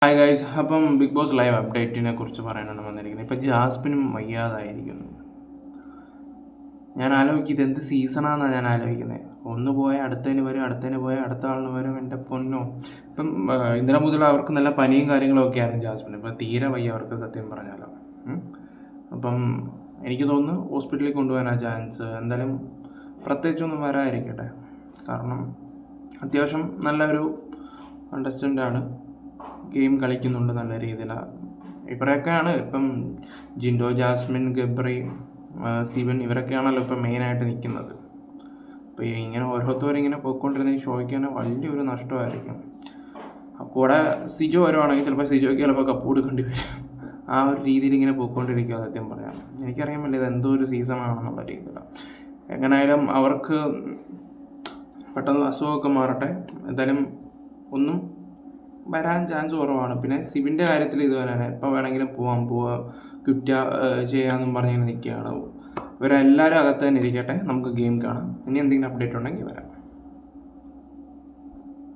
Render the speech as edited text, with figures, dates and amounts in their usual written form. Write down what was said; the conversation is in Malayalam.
ഹായ് ഗൈസ്, അപ്പം ബിഗ് ബോസ് ലൈവ് അപ്ഡേറ്റിനെ കുറിച്ച് പറയാനാണ് വന്നിരിക്കുന്നത്. ഇപ്പം ജാസ്മിനും വയ്യാതായിരിക്കുന്നു. ഞാൻ ആലോചിക്കും ഇതെന്ത് സീസണാണെന്നാണ് ഞാൻ ആലോചിക്കുന്നത്. ഒന്ന് പോയാൽ അടുത്തതിന് വരും, അടുത്തതിന് പോയാൽ അടുത്ത ആളിന് വരും. എൻ്റെ പൊന്നോ, ഇപ്പം ഇന്നലെ മുതൽ അവർക്ക് നല്ല പനിയും കാര്യങ്ങളൊക്കെയാണ് ജാസ്മിൻ. ഇപ്പം തീരെ വയ്യ അവർക്ക്, സത്യം പറഞ്ഞാലോ. അപ്പം എനിക്ക് തോന്നുന്നു ഹോസ്പിറ്റലിൽ കൊണ്ടുപോകാനാണ് ചാൻസ്. എന്തായാലും പ്രത്യേകിച്ചൊന്നും വരാതിരിക്കട്ടെ. കാരണം അത്യാവശ്യം നല്ലൊരു കണ്ടസ്റ്റൻ്റാണ്, ഗെയിം കളിക്കുന്നുണ്ട് നല്ല രീതിയിലാണ്. ഇവരൊക്കെയാണ് ഇപ്പം ജിൻഡോ, ജാസ്മിൻ, ഗബ്രി, സിവൻ ഇവരൊക്കെയാണല്ലോ ഇപ്പം മെയിനായിട്ട് നിൽക്കുന്നത്. അപ്പോൾ ഇങ്ങനെ ഓരോരുത്തരിങ്ങനെ പോയിക്കൊണ്ടിരുന്ന ഈ ഷോയ്ക്ക് തന്നെ വലിയൊരു നഷ്ടമായിരിക്കും. കൂടെ സിജോ വരുവാണെങ്കിൽ ചിലപ്പോൾ സിജോയ്ക്ക് ചിലപ്പോൾ കപ്പ് കൊടുക്കേണ്ടി വരും. ആ ഒരു രീതിയിൽ ഇങ്ങനെ പോയിക്കൊണ്ടിരിക്കുക സത്യം പറയാം. എനിക്കറിയാൻ പറ്റില്ല ഇത് എന്തോ ഒരു സീസണാണെന്നുള്ള രീതിയിലാണ്. എങ്ങനെയായാലും അവർക്ക് പെട്ടെന്ന് അസുഖമൊക്കെ മാറട്ടെ. എന്തായാലും ഒന്നും വരാൻ ചാൻസ് കുറവാണ്. പിന്നെ സിബിൻ്റെ കാര്യത്തിൽ ഇതുപോലെ തന്നെ എപ്പോൾ വേണമെങ്കിലും പോവാം ക്വിറ്റ് ചെയ്യാമെന്നും പറഞ്ഞ് നിൽക്കുകയാണ്. ഇവരെല്ലാവരും അകത്ത് തന്നെ ഇരിക്കട്ടെ, നമുക്ക് ഗെയിം കാണാം. ഇനി എന്തെങ്കിലും അപ്ഡേറ്റ് ഉണ്ടെങ്കിൽ വരാം.